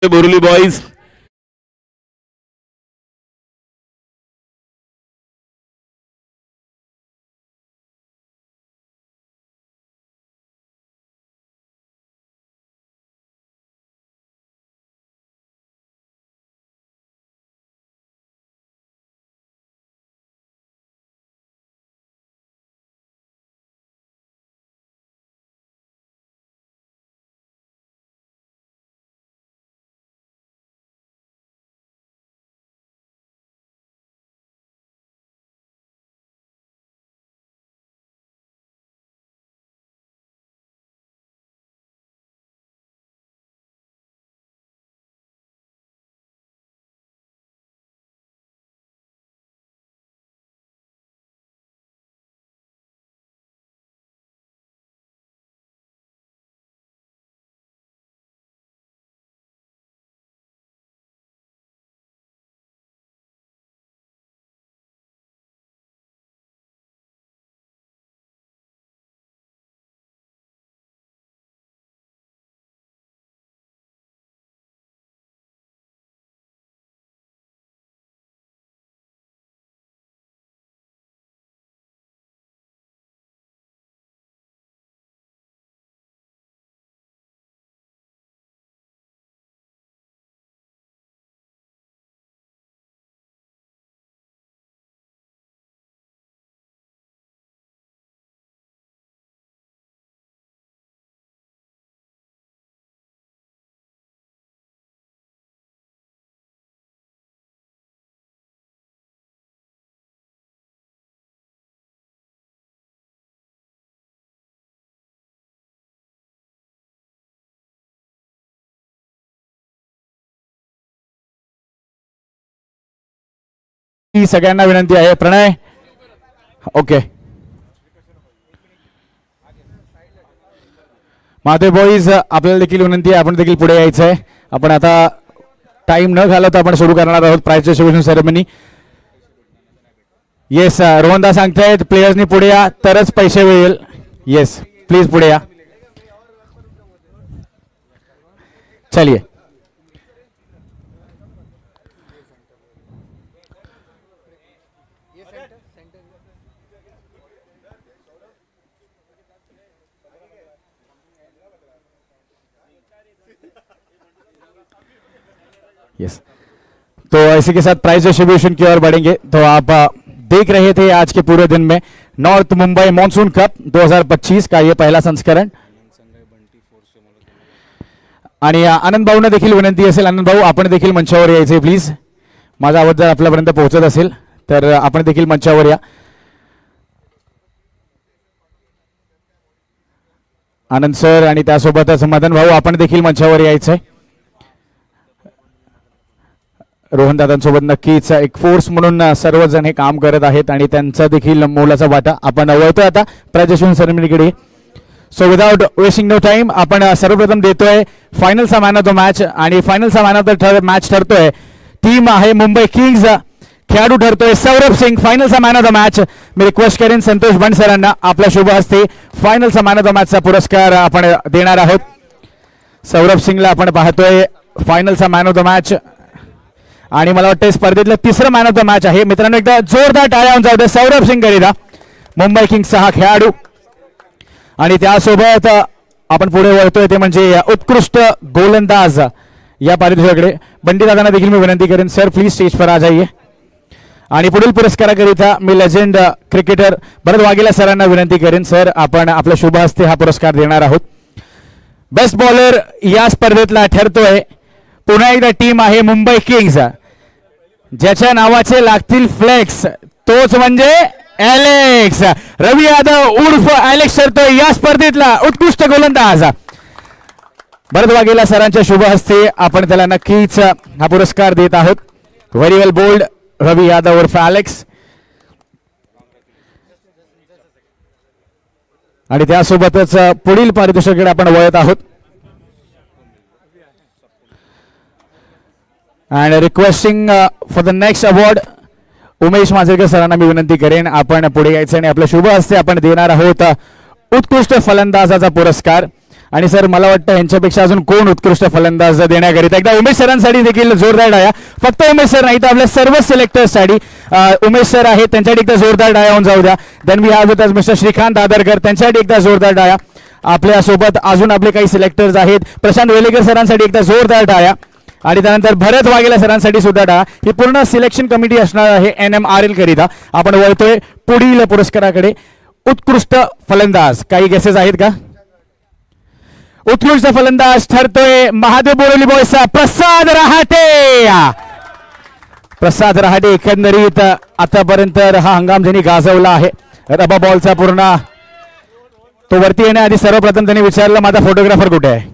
Borivali boys सगळ्यांना विनंती आहे. प्रणय ओके. महादेव बॉईज आपल्याला देखील विनंती आहे, आपण देखील पुढे यायचं आहे. आपण आता टाइम न घालवता आपण सुरू करणार आहोत प्राइज डिस्ट्रीब्युशन सेरेमनी. येस रोहनदा सांगतायत प्लेयर्सनी पुढे या तरच पैसे मिळेल. येस प्लीज पुढे या. चलिए यस तो इसी के साथ प्राइज डिस्ट्रीब्यूशन की ओर बढ़ेंगे. तो आप देख रहे थे आज के पूरे दिन में नॉर्थ मुंबई मॉनसून कप 2025 का ये पहला संस्करण. आणि आनंद भाऊंना देखील विनंती असेल, आनंद भाऊ आपण देखील मंचावर यायचे प्लीज. माझा आवाज जर आपल्यापर्यंत पोहोचत असेल तर आपण देखील मंचावर या. आनंद सर आणि त्यासोबतच मदन भाऊ आपण देखील मंचावर यायचंय. रोहनदादांसोबत नक्कीच एक फोर्स म्हणून सर्वजण हे काम करत आहेत आणि त्यांचा देखील मोलाचा वाटा आपण वळतोय आता प्राइज सेरेमनीकडे. So without wasting no time आपण सर्वप्रथम देतोय फायनलचा मॅन ऑफ द मॅच. आणि फायनलचा मॅन ऑफ द मॅच ठरतोय टीम आहे मुंबई किंग्स. खेळाडू ठरतोय सौरभ सिंग फायनलचा मॅन ऑफ द मॅच. मी रिक्वेस्ट करेन संतोष बंड सरांना आपल्या शुभ हस्ते फायनलचा मॅन ऑफ द मॅचचा पुरस्कार आपण देणार आहोत. सौरभ सिंगला आपण पाहतोय फायनलचा मॅन ऑफ द मॅच आणि मला वाटतं स्पर्धेतलं तिसरं मॅन ऑफ द मॅच आहे. मित्रांनो एकदा जोरदार टाळ्या जाऊ दे सौरभ सिंग करीता मुंबई किंग्सचा हा खेळाडू. आणि त्यासोबत आपण पुढे वळतोय ते म्हणजे उत्कृष्ट गोलंदाज या पारितोषिकाकडे. बंडी दादांना देखील मी विनंती करेन सर प्लीज स्टेज पर आ जाइए. आणि पुढील पुरस्काराकरिता मी लेजेंड क्रिकेटर भरत वाघेला सरांना विनंती करेन सर आपण आपल्या शुभ हस्ते हा पुरस्कार देणार आहोत. बेस्ट बॉलर या स्पर्धेतला ठरतोय पुन्हा एकदा टीम आहे मुंबई किंग्स. ज्याच्या नावाचे लागतील फ्लेक्स तोच म्हणजे एलेक्स. रवी यादव उर्फ एलेक्स ठरतोय या स्पर्धेतला उत्कृष्ट गोलंदाज. भरत वाघेला सरांच्या शुभ हस्ते आपण त्याला नक्कीच हा पुरस्कार देत आहोत. व्हेरी वेल बोल्ड रवी यादव उर्फ एलेक्स. आणि त्यासोबतच पुढील पारितोषिकाकडे आपण वळत आहोत. And requesting for the next award Umesh Manjrekar सरांना मी विनंती करेन आपण पुढे यायचं आणि आपल्या शुभ हस्ते आपण देणार आहोत उत्कृष्ट फलंदाजाचा पुरस्कार. आणि सर मला वाटतं यांच्यापेक्षा अजून कोण उत्कृष्ट फलंदाज देण्याकरिता एकदा उमेश सरांसाठी देखील जोरदार डाया. फक्त उमेश सर नाही तर आपल्या सर्व सिलेक्टर्ससाठी उमेश सर आहेत त्यांच्यासाठी एकदा जोरदार डाया होऊन जाऊ द्या. Then we have with us mister Shrikant Dadarkar त्यांच्यासाठी एकदा जोरदार डाया. आपल्यासोबत अजून आपले काही सिलेक्टर्स आहेत. प्रशांत वेलेकर सरांसाठी एकदा जोरदार डाया आणि त्यानंतर भरत वाघेला सरांसाठी सुद्धा डाया. ही पूर्ण सिलेक्शन कमिटी असणार आहे NMRL करिता. आपण वळतोय पुढील पुरस्काराकडे. उत्कृष्ट फलंदाज काही गेसेस आहेत का? उत्कृष्ट फलंदाज ठरतोय महादेव बोरिवली बॉयजचा प्रसाद रहाटे. प्रसाद रहाटे एकंदरीत आतापर्यंत हा हंगाम ज्यांनी गाजवला आहे. रबा बॉलचा पूर्ण तो वरती येण्याआधी सर्वप्रथम त्यांनी विचारलं माझा फोटोग्राफर कुठे आहे.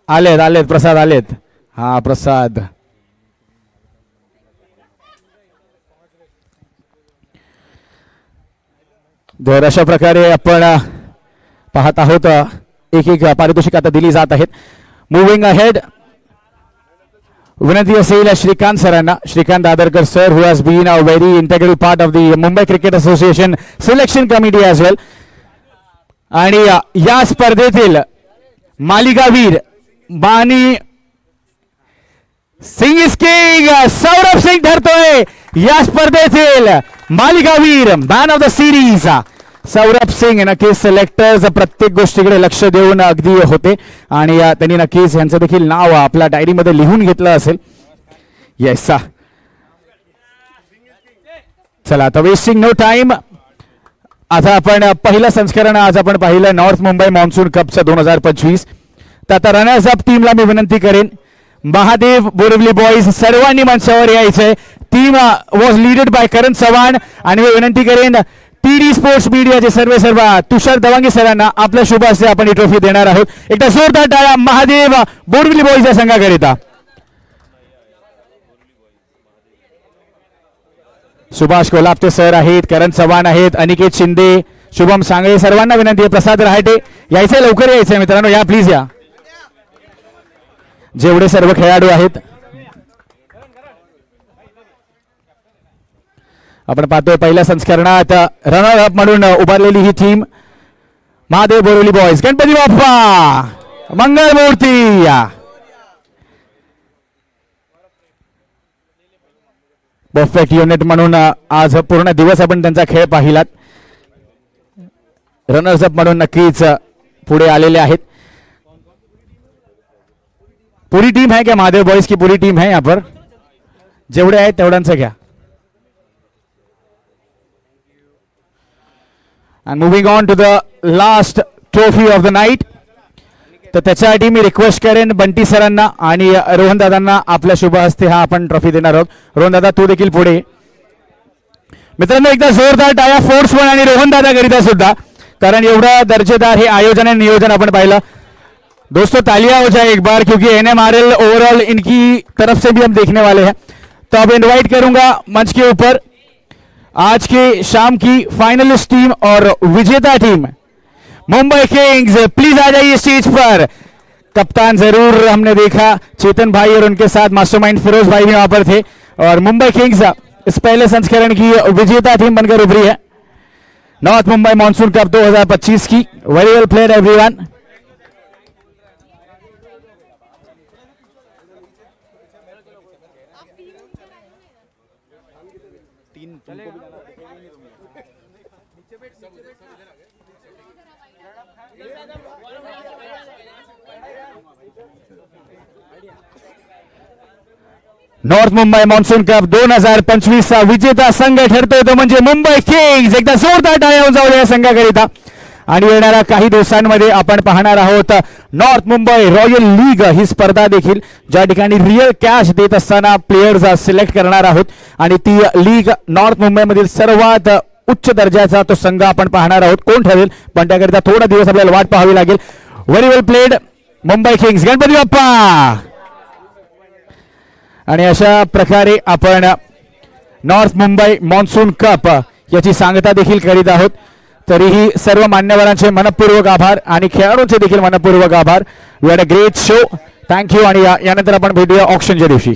आलेत प्रसाद आलेत. हा प्रसाद तर अशा प्रकारे आपण पाहत आहोत एक एक पारितोषिक आता दिली जात आहेत. मुव्हिंग अहेड विनंती असेल श्रीकांत सरांना. Shrikant Dadarkar sir who has been a very integral part of the Mumbai cricket association selection committee as well. आणि या स्पर्धेतील मालिकावीर बानी सिंग इज किंग सौरभ सिंग ठरतोय या स्पर्धेतील मालिकावीर man of the series. Saurabh Singh नक्कीच सिलेक्टर्स प्रत्येक गोष्टीकडे लक्ष देऊन अगदी होते आणि त्यांनी नक्कीच यांचं देखील नाव आपल्या डायरीमध्ये लिहून घेतलं असेल. येस चला आता वेस्टिंग नो टाइम. आता आपण पहिलं संस्करण आज आपण पाहिलं नॉर्थ मुंबई मॉन्सून कपचं 2025. तर आता रनर्स अप टीमला मी विनंती करेन महादेव बोरिवली बॉयज सर्वांनी मंचावर यायचंय. टीम वॉज लीडेड बाय करण चव्हाण आणि मी विनंती करेन TD स्पोर्ट्स मीडियाचे सर्व तुषार दवांगे सरांना आपल्या शुभ हस्ते आपण ही ट्रॉफी देणार आहोत. एकदा जोरदार टाळ्या महादेव बोरिवली बॉयज या संघाकरिता. सुभाष कोल्हापते सर आहेत, करण चव्हाण आहेत, अनिकेत शिंदे, शुभम सांगळे सर्वांना विनंती आहे. प्रसाद रहाटे यायचंय लवकर यायचंय मित्रांनो या प्लीज या. जेवढे सर्व खेळाडू आहेत आपण पाहतोय पहिल्या संस्करणात रनर अप म्हणून उभारलेली ही team Mahadev Borivali boys. Ganpati Bappa Mangalmurti. Perfect unit म्हणून आज पूर्ण दिवस आपण त्यांचा खेळ पाहिलात. रनर्स अप म्हणून नक्कीच पुढे आलेले आहेत. पूरी टीम है क्या महादेव बॉयज की? पूरी टीम है यहाँ पर. जेवढे आहेत तेवढ्यांचं घ्या. And moving on to the last trophy of the night. तर त्याच्यासाठी मी रिक्वेस्ट करेन बंटी सरांना आणि रोहन दादांना आपल्या शुभ हस्ते हा आपण ट्रॉफी देणार आहोत. रोहन दादा तू देखील पुढे. मित्रांनो एकदा जोरदार टाळ्या फोर्सवन आणि रोहन दादा करिता सुद्धा कारण एवढा दर्जेदार हे आयोजन आणि नियोजन आपण पाहिलं. दोस्तों तालियां हो जाए एक बार क्योंकि NMRL ओवरऑल इनकी तरफ से भी हम देखने वाले हैं. तो अब इनवाइट करूंगा मंच के ऊपर आज के शाम की फाइनलिस्ट टीम और विजेता टीम मुंबई किंग्स. प्लीज आ जाइए स्टेज पर. कप्तान जरूर हमने देखा चेतन भाई और उनके साथ मास्टरमाइंड फिरोज भाई भी वहां पर थे. और मुंबई किंग्स इस पहले संस्करण की विजेता टीम बनकर उभरी है नॉर्थ मुंबई मॉनसून कप 2025 की. Very well played everyone. North Mumbai monsoon cup 2025 चा विजेता संघ ठरतोय तो म्हणजे मुंबई किंग्स. एकदा जोरदार टाळ्या वाजवल्या या संघाकरिता. आणि येणाऱ्या काही दिवसांमध्ये आपण पाहणार आहोत नॉर्थ मुंबई रॉयल लीग ही स्पर्धा देखील ज्या ठिकाणी रिअल कॅश देत असताना प्लेयर्स सिलेक्ट करणार आहोत आणि ती लीग नॉर्थ मुंबईमधील सर्वात उच्च दर्जाचा तो संघ आपण पाहणार आहोत. कोण ठरेल पण त्याकरिता थोडा दिवस आपल्याला वाट पाहावी लागेल. Very well played Mumbai Kings. Ganpati Bappa. आणि अशा प्रकारे आपण नॉर्थ मुंबई मॉन्सून कप याची सांगता देखील करीत आहोत. तरीही सर्व मान्यवरांचे मनपूर्वक आभार आणि खेळाडूंचे देखील मनपूर्वक आभार. We had a great show. Thank you. आणि यानंतर आपण भेटूया ऑक्शनच्या दिवशी.